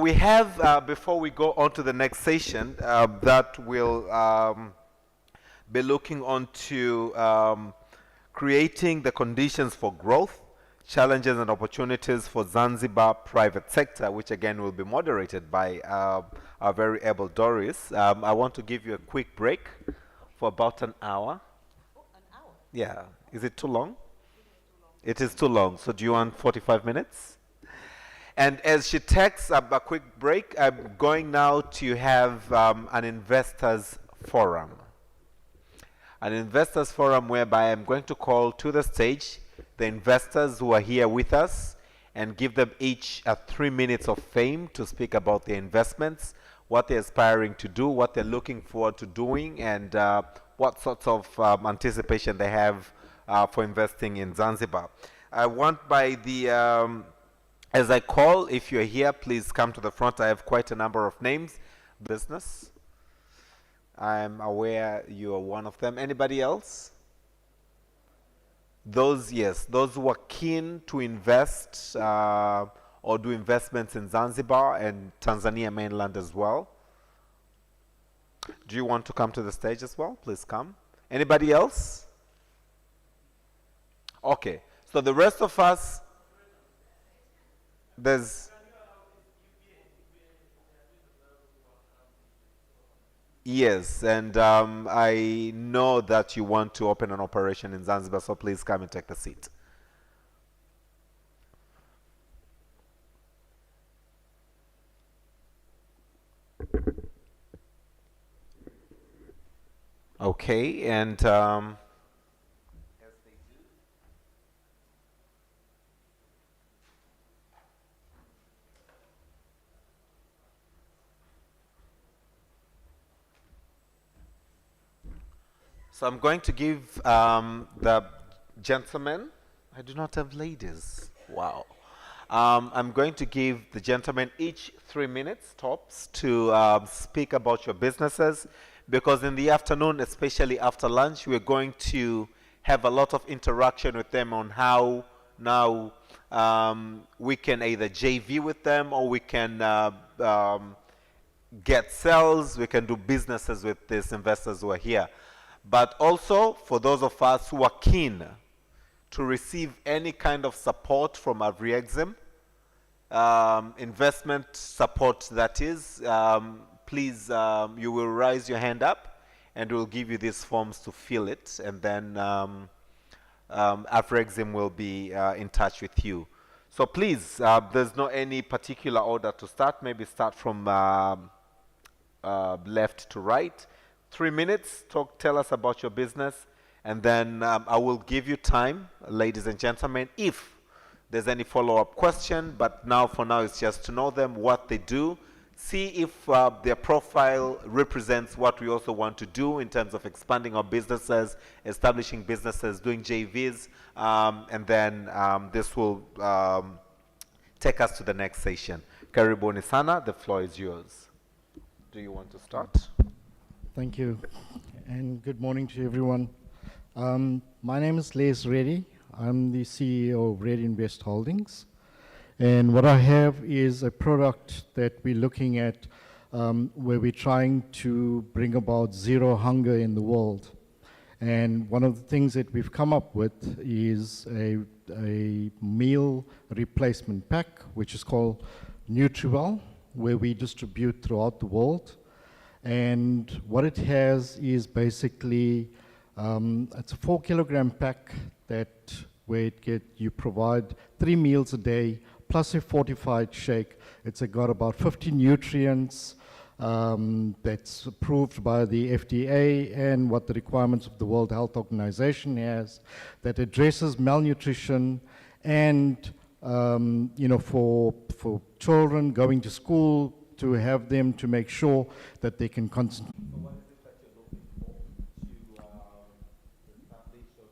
We have, before we go on to the next session, that will be looking on to creating the conditions for growth, challenges and opportunities for Zanzibar private sector, which again will be moderated by our very able Doris. I want to give you a quick break for about an hour. Oh, an hour? Yeah. Is it too long? It is too long. So do you want 45 minutes? And as she takes a quick break, I'm going now to have an investors forum. An investors forum whereby I'm going to call to the stage the investors who are here with us and give them each 3 minutes of fame to speak about their investments, what they're aspiring to do, what they're looking forward to doing, and what sorts of anticipation they have for investing in Zanzibar. I want by the as I call, if you're here, please come to the front. I have quite a number of names. Business. I'm aware you are one of them. Anybody else? Those, yes, those who are keen to invest or do investments in Zanzibar and Tanzania mainland as well. Do you want to come to the stage as well? Please come. Anybody else? Okay. So the rest of us, there's yes, and I know that you want to open an operation in Zanzibar, so please come and take the seat. Okay, and so I'm going to give the gentleman, I do not have ladies, wow. I'm going to give the gentleman each 3 minutes tops to speak about your businesses, because in the afternoon, especially after lunch, we're going to have a lot of interaction with them on how now we can either JV with them or we can get sales, we can do businesses with these investors who are here. But also, for those of us who are keen to receive any kind of support from Avriexim, investment support that is, please, you will raise your hand up and we'll give you these forms to fill it, and then Avriexim will be in touch with you. So please, there's no any particular order to start. Maybe start from left to right. 3 minutes, tell us about your business, and then I will give you time, ladies and gentlemen, if there's any follow-up question, but now for now it's just to know them, what they do, see if their profile represents what we also want to do in terms of expanding our businesses, establishing businesses, doing JVs, and then this will take us to the next session. Karibuni sana, the floor is yours. Do you want to start? Thank you, and good morning to everyone. My name is Les Reddy. I'm the CEO of Reddy Invest Holdings. And what I have is a product that we're looking at where we're trying to bring about zero hunger in the world. And one of the things that we've come up with is a meal replacement pack, which is called Nutriwell, where we distribute throughout the world. And what it has is basically, it's a 4 kilogram pack that where you provide 3 meals a day plus a fortified shake. It's got about 50 nutrients that's approved by the FDA and what the requirements of the World Health Organization has, that addresses malnutrition and for children going to school, to have them to make sure that they can concentrate. So what is it that you're looking for to establish or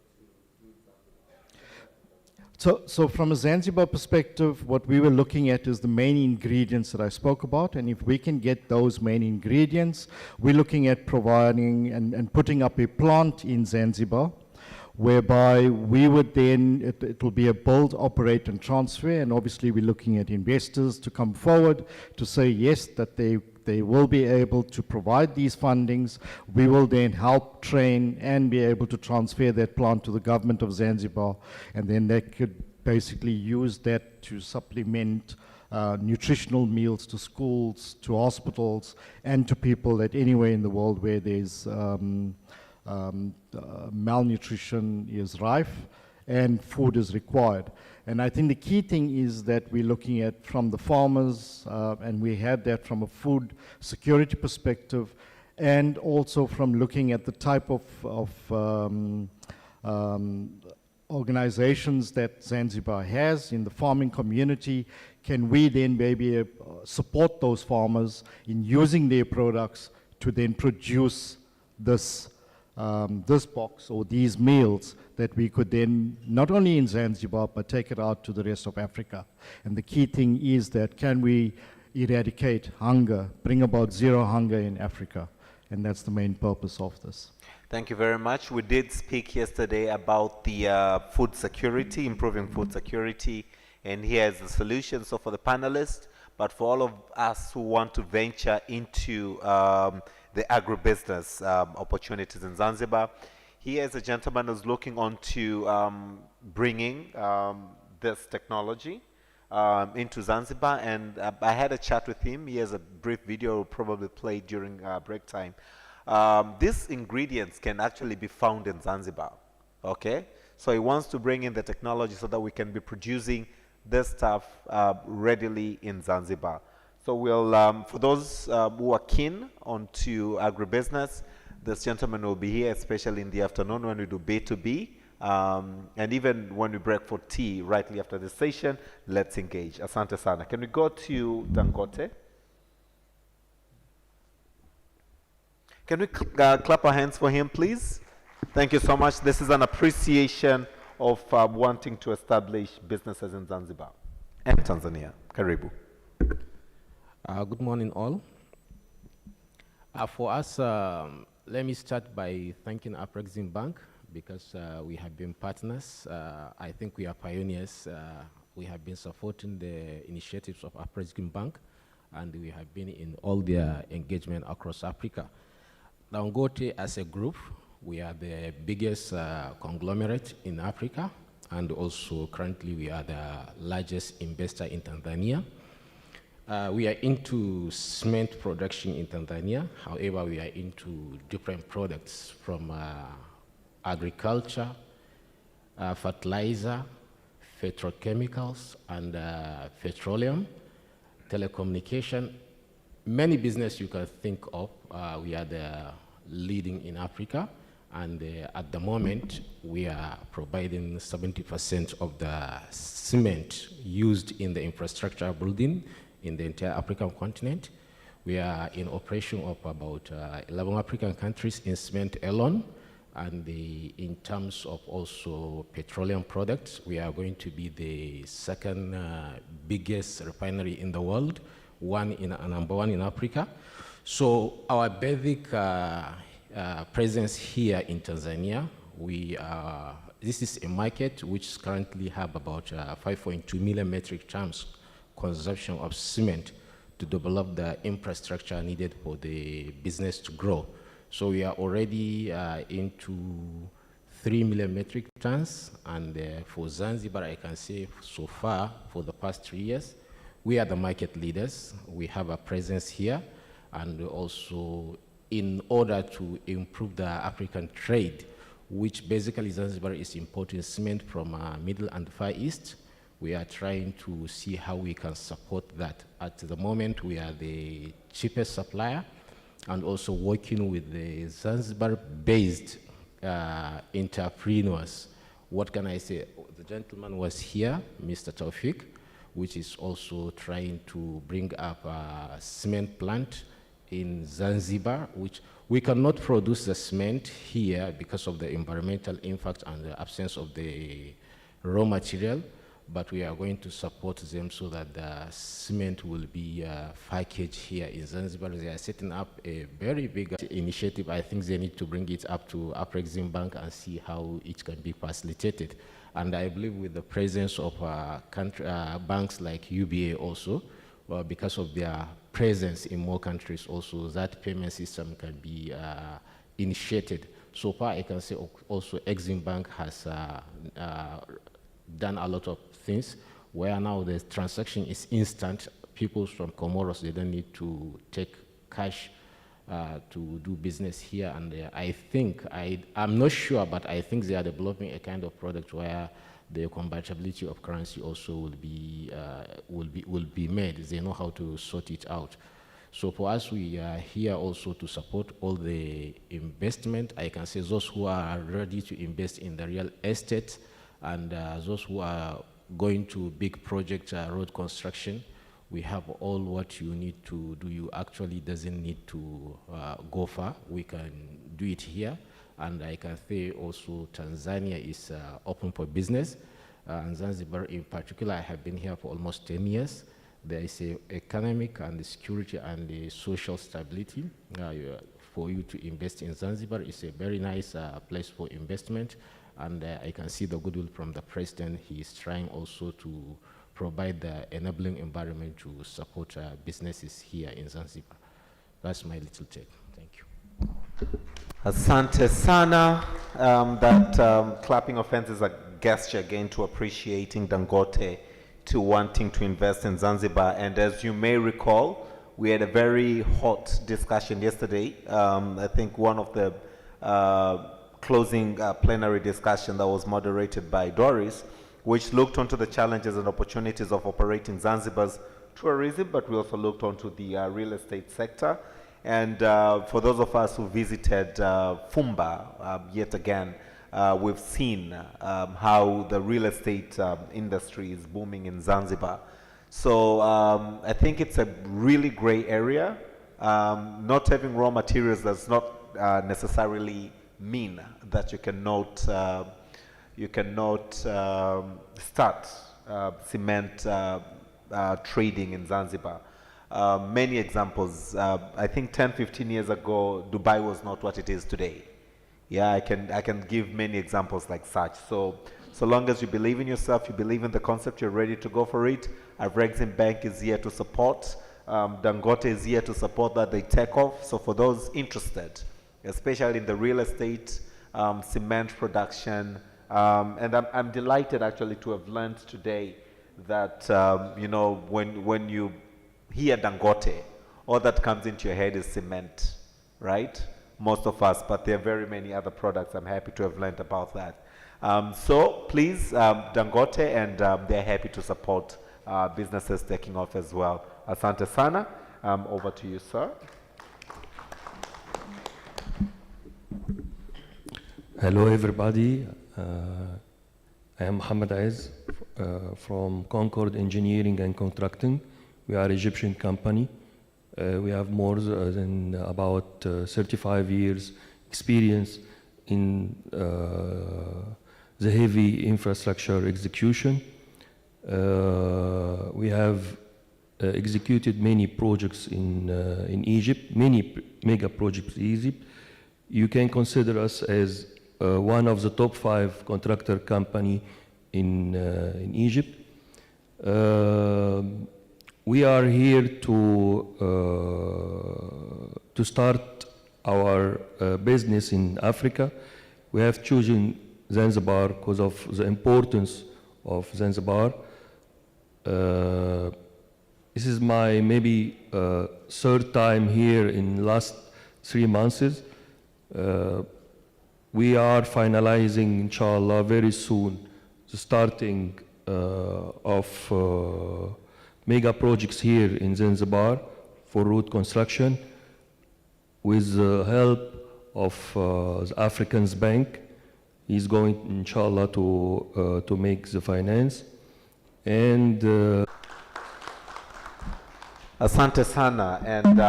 to do? So from a Zanzibar perspective, what we were looking at is the main ingredients that I spoke about, and if we can get those main ingredients, we're looking at providing and putting up a plant in Zanzibar whereby we would then, it will be a build, operate, and transfer, and obviously we're looking at investors to come forward to say yes, that they will be able to provide these fundings. We will then help train and be able to transfer that plant to the government of Zanzibar, and then they could basically use that to supplement nutritional meals to schools, to hospitals, and to people that anywhere in the world where there's malnutrition is rife and food is required. And I think the key thing is that we're looking at from the farmers, and we had that from a food security perspective, and also from looking at the type of organizations that Zanzibar has in the farming community. Can we then maybe support those farmers in using their products to then produce this this box or these meals that we could then, not only in Zanzibar, but take it out to the rest of Africa. And the key thing is that can we eradicate hunger, bring about zero hunger in Africa? And that's the main purpose of this. Thank you very much. We did speak yesterday about the food security, improving food security, and here's the solution. So for the panelists, but for all of us who want to venture into the agribusiness opportunities in Zanzibar, here's a gentleman who's looking on to bringing this technology into Zanzibar, and I had a chat with him. He has a brief video we'll probably play during break time. These ingredients can actually be found in Zanzibar, okay? So he wants to bring in the technology so that we can be producing this stuff readily in Zanzibar. So we'll, for those who are keen onto agribusiness, this gentleman will be here, especially in the afternoon when we do B2B. And even when we break for tea rightly after the session, let's engage. Asante sana. Can we go to Dangote? Can we clap our hands for him, please? Thank you so much. This is an appreciation of wanting to establish businesses in Zanzibar and Tanzania. Karibu. Good morning, all. For us, let me start by thanking Afrexim Bank because we have been partners. I think we are pioneers. We have been supporting the initiatives of Afrexim Bank, and we have been in all their engagement across Africa. Dangote, as a group, we are the biggest conglomerate in Africa, and also currently we are the largest investor in Tanzania. We are into cement production in Tanzania. However, we are into different products from agriculture, fertilizer, petrochemicals, and petroleum, telecommunication. Many business you can think of, we are the leading in Africa. And at the moment, we are providing 70% of the cement used in the infrastructure building in the entire African continent. We are in operation of about 11 African countries in cement alone. And in terms of also petroleum products, we are going to be the second biggest refinery in the world, number one in Africa. So our basic presence here in Tanzania, this is a market which currently have about 5.2 million metric tons consumption of cement to develop the infrastructure needed for the business to grow. So we are already into 3 million metric tons, and for Zanzibar, I can say so far, for the past 3 years, we are the market leaders. We have a presence here, and also in order to improve the African trade, which basically Zanzibar is importing cement from Middle and Far East. We are trying to see how we can support that. At the moment, we are the cheapest supplier, and also working with the Zanzibar-based entrepreneurs. What can I say? The gentleman was here, Mr. Taufik, which is also trying to bring up a cement plant in Zanzibar, which we cannot produce the cement here because of the environmental impact and the absence of the raw material. but we are going to support them so that the cement will be packaged here in Zanzibar. They are setting up a very big initiative. I think they need to bring it up to Afrexim Bank and see how it can be facilitated. And I believe with the presence of banks like UBA also, because of their presence in more countries also, that payment system can be initiated. So far, I can say also Exim Bank has done a lot of things where now the transaction is instant. People from Comoros, they don't need to take cash to do business here and there. I think, I'm not sure, but I think they are developing a kind of product where the compatibility of currency also will be made. They know how to sort it out. So for us, we are here also to support all the investment. I can say those who are ready to invest in the real estate and those who are going to big project road construction. We have all what you need to do. You actually doesn't need to go far. We can do it here. And I can say also Tanzania is open for business. And Zanzibar in particular, I have been here for almost 10 years. There is a economic and the security and the social stability. For you to invest in Zanzibar is a very nice place for investment. And I can see the goodwill from the president. He is trying also to provide the enabling environment to support businesses here in Zanzibar. That's my little take. Thank you. Asante sana. That clapping offense is a gesture again to appreciating Dangote, to wanting to invest in Zanzibar. And as you may recall, we had a very hot discussion yesterday. I think one of the closing plenary discussion that was moderated by Doris, which looked onto the challenges and opportunities of operating Zanzibar's tourism, but we also looked onto the real estate sector. And for those of us who visited Fumba, yet again, we've seen how the real estate industry is booming in Zanzibar. So I think it's a really gray area. Not having raw materials does not necessarily mean that you cannot start cement trading in Zanzibar. Many examples. I think 10, 15 years ago, Dubai was not what it is today. Yeah, I can give many examples like such. So long as you believe in yourself, you believe in the concept, you're ready to go for it. Afrexim Bank is here to support. Dangote is here to support that they take off. So for those interested, especially in the real estate, cement production, and I'm delighted actually to have learned today that you know, when you hear Dangote, all that comes into your head is cement, right? Most of us, but there are very many other products. I'm happy to have learned about that. So please, Dangote, and they're happy to support businesses taking off as well. Asante sana. Over to you, sir. Hello, everybody. I am Mohammed Aiz from Concord Engineering and Contracting. We are an Egyptian company. We have more than about 35 years experience in the heavy infrastructure execution. We have executed many projects in Egypt, many mega projects in Egypt. You can consider us as one of the top 5 contractor company in Egypt. We are here to start our business in Africa. We have chosen Zanzibar because of the importance of Zanzibar. This is my maybe third time here in last 3 months. We are finalizing, inshallah, very soon the starting of mega projects here in Zanzibar for road construction with the help of the Africans Bank. He's going, inshallah, to make the finance. And Asante sana. And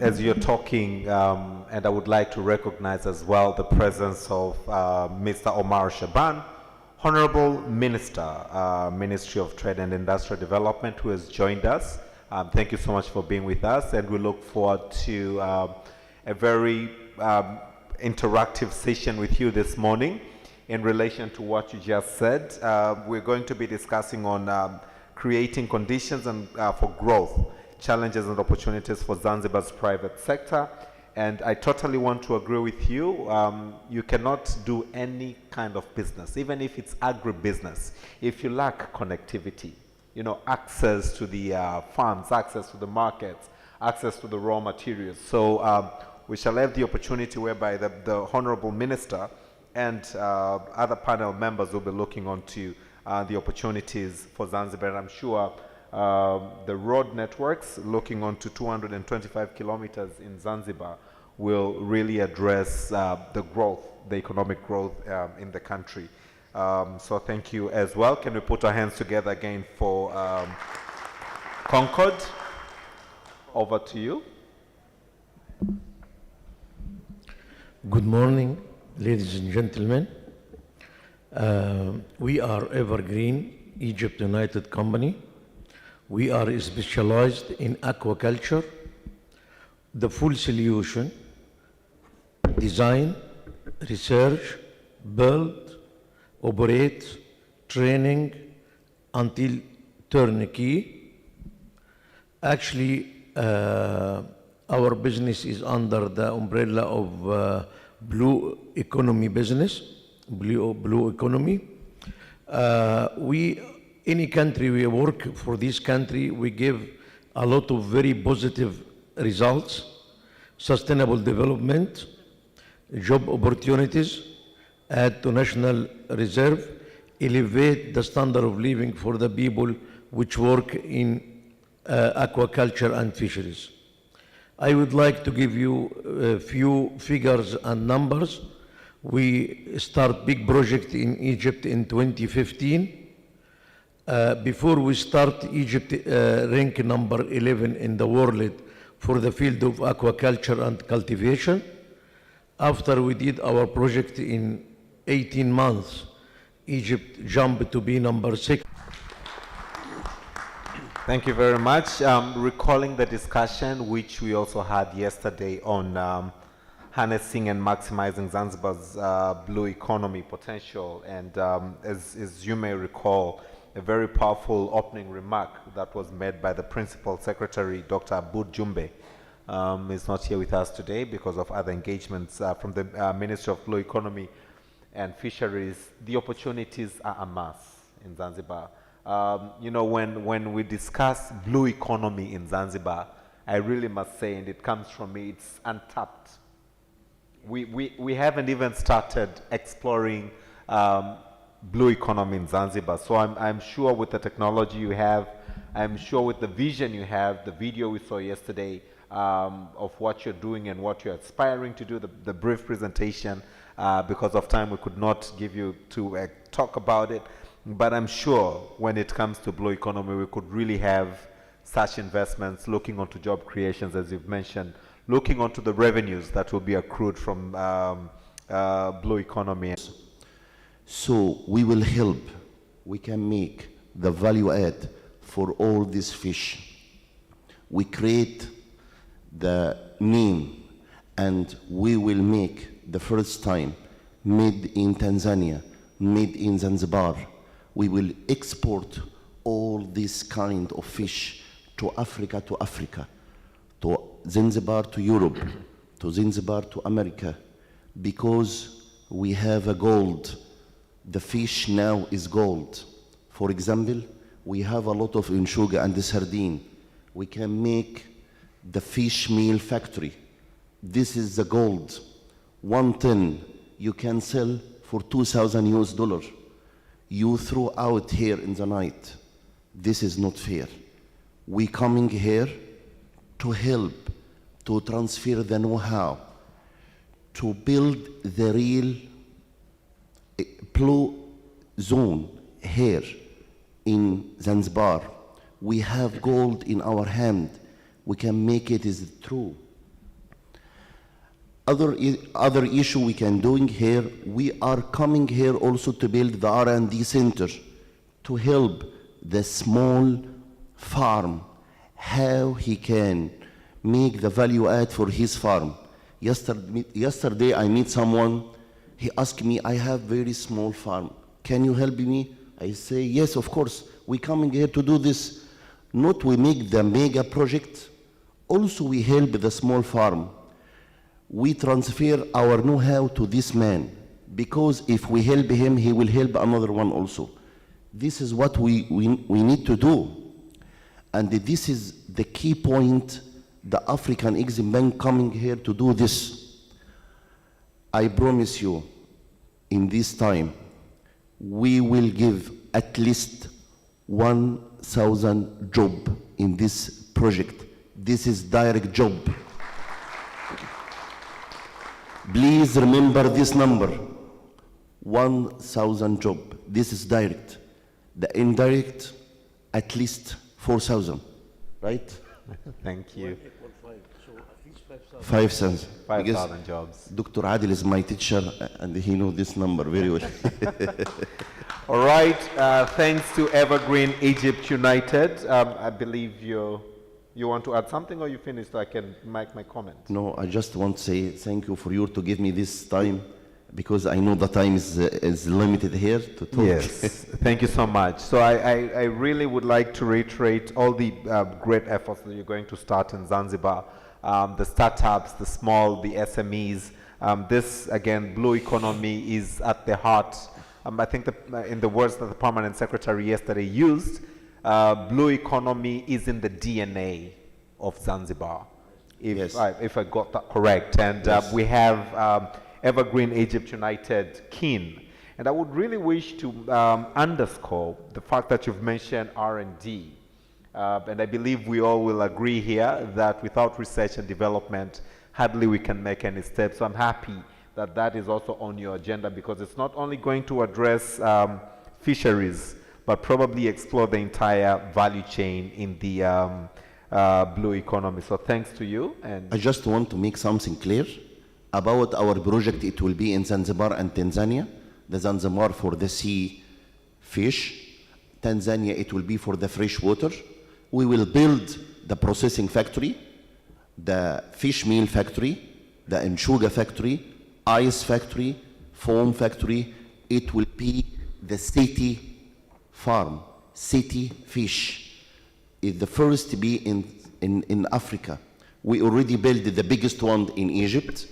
as you're talking, and I would like to recognize as well the presence of Mr. Omar Shaban, Honorable Minister, Ministry of Trade and Industrial Development, who has joined us. Thank you so much for being with us, and we look forward to a very interactive session with you this morning in relation to what you just said. We're going to be discussing on creating conditions and for growth, challenges and opportunities for Zanzibar's private sector. And I totally want to agree with you. You cannot do any kind of business, even if it's agribusiness, if you lack connectivity, you know, access to the farms, access to the markets, access to the raw materials. So we shall have the opportunity whereby the Honorable Minister and other panel members will be looking onto the opportunities for Zanzibar. I'm sure the road networks looking onto 225 kilometers in Zanzibar will really address the growth, the economic growth in the country. So thank you as well. Can we put our hands together again for Concord? Over to you. Good morning, ladies and gentlemen. We are Evergreen Egypt United Company. We are specialized in aquaculture, the full solution, design, research, build, operate, training until turnkey. Actually, our business is under the umbrella of blue economy business, blue economy. Any country we work for, this country, we give a lot of very positive results, sustainable development, job opportunities, add to national reserve, elevate the standard of living for the people which work in aquaculture and fisheries. I would like to give you a few figures and numbers. We start big project in Egypt in 2015. Before we start, Egypt rank number 11 in the world for the field of aquaculture and cultivation. After we did our project in 18 months, Egypt jumped to be number 6. Thank you very much. Recalling the discussion which we also had yesterday on harnessing and maximizing Zanzibar's blue economy potential, and as you may recall, a very powerful opening remark that was made by the Principal Secretary, Dr. Abud Jumbe. Is not here with us today because of other engagements from the Ministry of Blue Economy and Fisheries. The opportunities are en masse in Zanzibar. You know, when we discuss blue economy in Zanzibar, I really must say, and it comes from me, it's untapped. We haven't even started exploring blue economy in Zanzibar. So I'm sure with the technology you have, I'm sure with the vision you have, the video we saw yesterday of what you're doing and what you're aspiring to do, the brief presentation, because of time we could not give you to talk about it. But I'm sure when it comes to blue economy, we could really have such investments, looking onto job creations, as you've mentioned, looking onto the revenues that will be accrued from blue economy. So we will help, we can make the value add for all these fish. We create the name, and we will make the first time made in Tanzania, made in Zanzibar. We will export all this kind of fish to Africa, to Zanzibar, to Europe, to Zanzibar, to America, because we have a gold. The fish now is gold. For example, we have a lot of inshuga and the sardine. We can make the fish meal factory. This is the gold. 1 ton you can sell for 2,000 US dollars. You throw out here in the night. This is not fair. We coming here to help, to transfer the know-how, to build the real blue zone here in Zanzibar. We have gold in our hand. We can make it is true. Other issue we can doing here, we are coming here also to build the R&D center to help the small farm, how he can make the value add for his farm. Yesterday I meet someone, he asked me, I have very small farm, can you help me? I say, yes, of course, we coming here to do this. Not we make the mega project, also we help the small farm. We transfer our know-how to this man, because if we help him, he will help another one also. This is what we need to do. And this is the key point, the African Exim Bank coming here to do this. I promise you, in this time, we will give at least 1,000 jobs in this project. This is direct job. Please remember this number, 1,000 jobs. This is direct. The indirect, at least 4,000, right? Thank you. 5,000. 5,000 jobs. Dr. Adil is my teacher, and he knows this number very well. All right. Thanks to Evergreen Egypt United. I believe you want to add something, or you finished so I can make my comment? No, I just want to say thank you for you to give me this time, because I know the time is limited here to talk. Yes, thank you so much. So I really would like to reiterate all the great efforts that you're going to start in Zanzibar. The startups, the small, the SMEs. This, again, blue economy is at the heart. I think in the words that the Permanent Secretary yesterday used, blue economy is in the DNA of Zanzibar, if I got that correct. And yes, we have Evergreen Egypt United keen. And I would really wish to underscore the fact that you've mentioned R&D. And I believe we all will agree here that without research and development, hardly we can make any steps. So I'm happy that that is also on your agenda, because it's not only going to address fisheries, but probably explore the entire value chain in the blue economy. So thanks to you. And I just want to make something clear about our project. It will be in Zanzibar and Tanzania. The Zanzibar for the sea fish. Tanzania, it will be for the fresh water. We will build the processing factory, the fish meal factory, the ensuga factory, ice factory, foam factory. It will be the city farm, city fish. Is the first to be in Africa. We already built the biggest one in Egypt,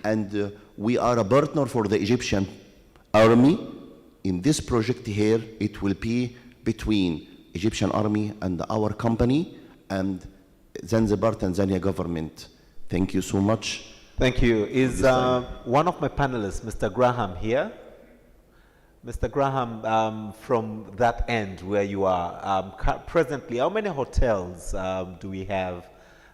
and we are a partner for the Egyptian army. In this project here, it will be between Egyptian army and our company and Zanzibar Tanzania government. Thank you so much. Thank you. Is one of my panelists, Mr. Graham, here? Mr. Graham, from that end where you are, presently, how many hotels do we have?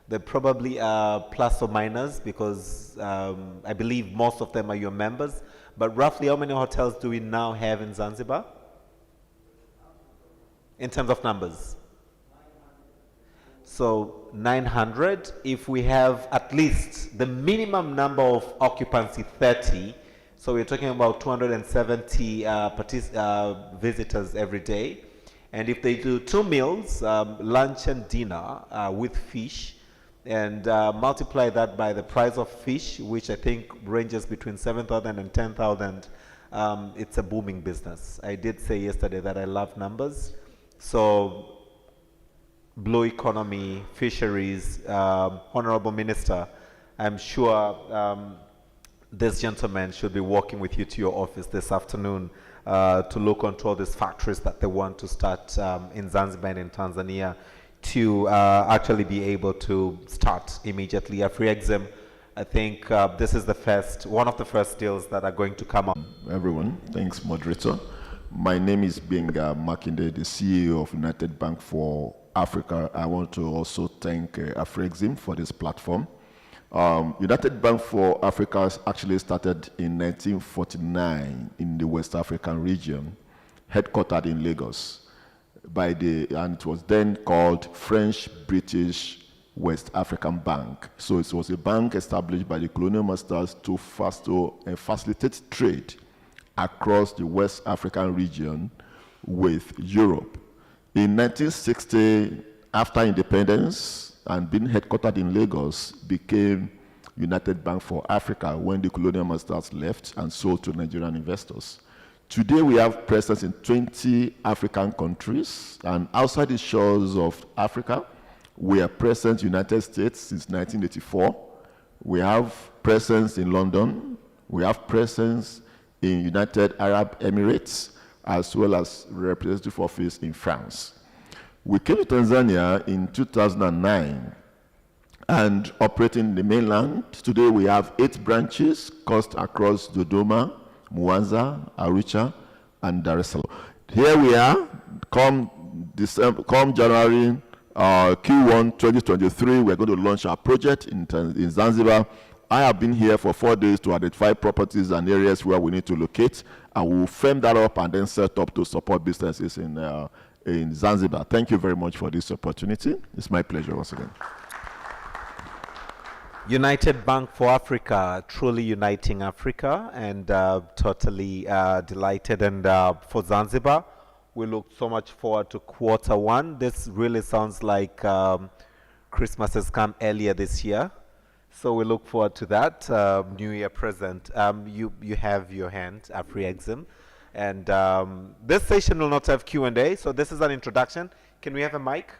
They're probably plus or minus, because I believe most of them are your members. But roughly, how many hotels do we now have in Zanzibar? In terms of numbers? So 900. If we have at least the minimum number of occupancy 30, so we're talking about 270 visitors every day. And if they do 2 meals, lunch and dinner with fish, and multiply that by the price of fish, which I think ranges between 7,000 and 10,000, it's a booming business. I did say yesterday that I love numbers. So blue economy, fisheries, Honorable Minister, I'm sure this gentleman should be walking with you to your office this afternoon to look onto all these factories that they want to start in Zanzibar and in Tanzania, to actually be able to start immediately. Afri-Exim, I think this is one of the first deals that are going to come up. Everyone, thanks, moderator. My name is Benga Makinde, the CEO of United Bank for Africa. I want to also thank Afri-Exim for this platform. United Bank for Africa actually started in 1949 in the West African region, headquartered in Lagos, and it was then called French-British West African Bank. So it was a bank established by the colonial masters to facilitate trade across the West African region with Europe. In 1960, after independence and being headquartered in Lagos, became United Bank for Africa when the colonial masters left and sold to Nigerian investors. Today we have presence in 20 African countries, and outside the shores of Africa, we are present in the United States since 1984. We have presence in London. We have presence in United Arab Emirates, as well as representative office in France. We came to Tanzania in 2009 and operating in the mainland. Today we have 8 branches across Dodoma, Mwanza, Arusha, and Dar es Salaam. Here we are, come January Q1 2023, we're going to launch our project in Zanzibar. I have been here for 4 days to identify properties and areas where we need to locate, and we'll firm that up and then set up to support businesses in Zanzibar. Thank you very much for this opportunity. It's my pleasure once again. United Bank for Africa, truly uniting Africa, and totally delighted. And for Zanzibar, we look so much forward to Q1. This really sounds like Christmas has come earlier this year, so we look forward to that. New Year present. You have your hand, Afri-Exim, and this session will not have Q&A, so this is an introduction. Can we have a mic?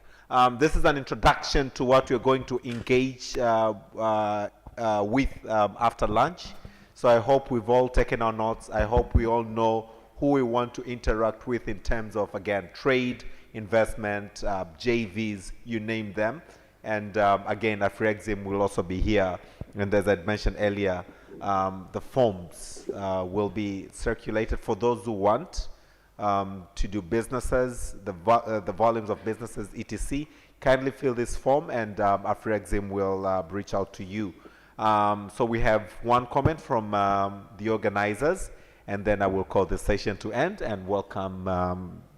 This is an introduction to what we're going to engage with after lunch. So I hope we've all taken our notes. I hope we all know who we want to interact with in terms of, again, trade, investment, JVs, you name them. And again, Afri-Exim will also be here. And as I mentioned earlier, the forms will be circulated for those who want to do businesses, the volumes of businesses, etc. Kindly fill this form, and Afri-Exim will reach out to you. So we have one comment from the organizers, and then I will call the session to end and welcome.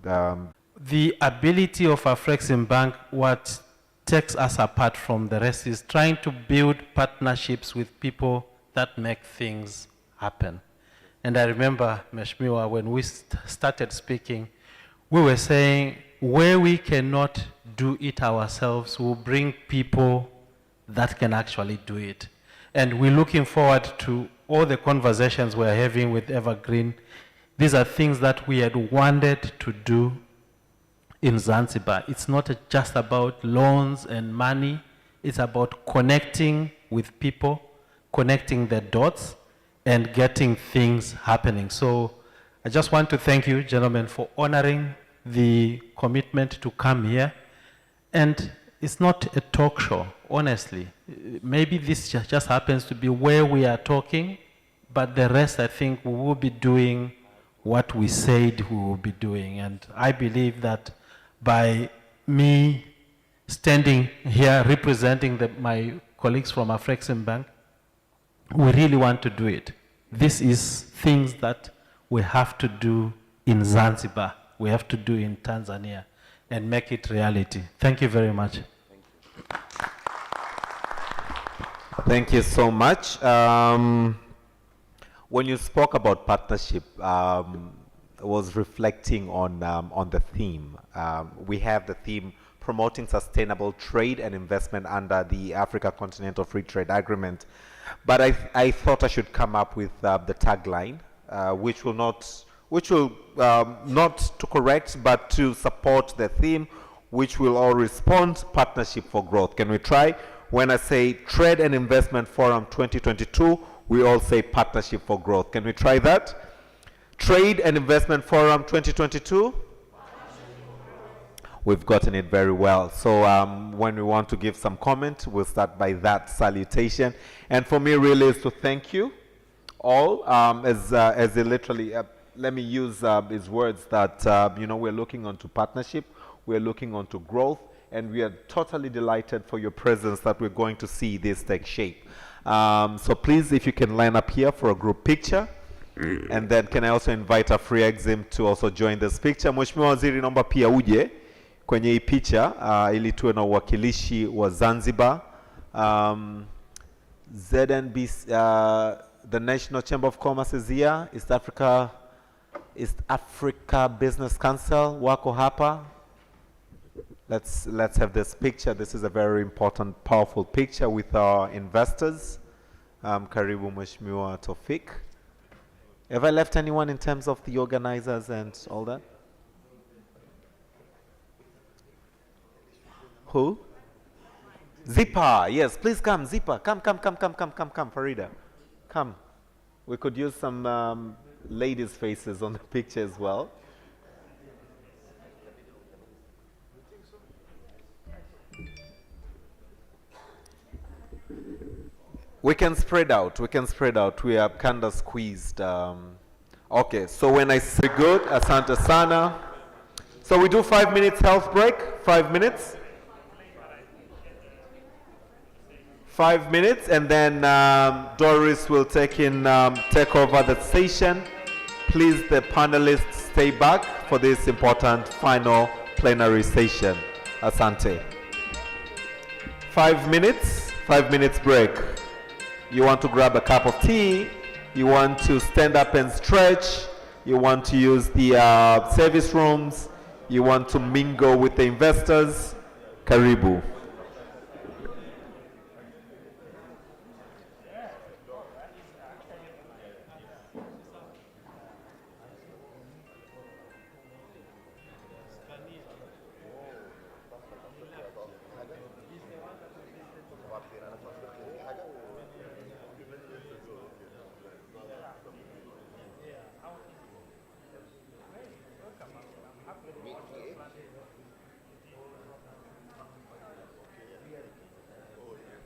The ability of Afri-Exim Bank, what takes us apart from the rest, is trying to build partnerships with people that make things happen. And I remember, Mheshimiwa, when we started speaking, we were saying where we cannot do it ourselves, we'll bring people that can actually do it. And we're looking forward to all the conversations we're having with Evergreen. These are things that we had wanted to do in Zanzibar. It's not just about loans and money. It's about connecting with people, connecting the dots, and getting things happening. So I just want to thank you, gentlemen, for honoring the commitment to come here. And it's not a talk show, honestly. Maybe this just happens to be where we are talking, but the rest, I think, we will be doing what we said we will be doing. And I believe that by me standing here representing my colleagues from Afri-Exim Bank, we really want to do it. This is things that we have to do in Zanzibar, we have to do in Tanzania, and make it reality. Thank you very much. Thank you so much. When you spoke about partnership, I was reflecting on the theme. We have the theme promoting sustainable trade and investment under the Africa Continental Free Trade Agreement. But I thought I should come up with the tagline, which will not to correct, but to support the theme, which will all respond: partnership for growth. Can we try? When I say Trade and Investment Forum 2022, we all say partnership for growth. Can we try that? Trade and Investment Forum 2022. We've gotten it very well. So when we want to give some comment, we'll start by that salutation. And for me, really, is to thank you all. As they literally, let me use his words that we're looking onto partnership, we're looking onto growth, and we are totally delighted for your presence that we're going to see this take shape. So please, if you can line up here for a group picture. And then can I also invite Afri-Exim to also join this picture. Mheshimiwa Waziri, naomba pia uje kwenye hii picha ili tuwe na uwakilishi wa Zanzibar. ZNBC, the National Chamber of Commerce is here. East Africa Business Council wako hapa. Let's have this picture. This is a very important, powerful picture with our investors. Karibu Mheshimiwa Tofik. Have I left anyone in terms of the organizers and all that? Who? Zipa, yes, please come, Zipa. Come, Farida. Come. We could use some ladies' faces on the picture as well. We can spread out. We are kind of squeezed. Okay, so when I say good, asante sana. So we do 5 minutes health break, 5 minutes. 5 minutes, and then Doris will take over the station. Please, the panelists, stay back for this important final plenary session. Asante. 5 minutes break. You want to grab a cup of tea, you want to stand up and stretch, you want to use the service rooms, you want to mingle with the investors. Karibu.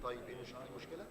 طيب ايه مشكلة؟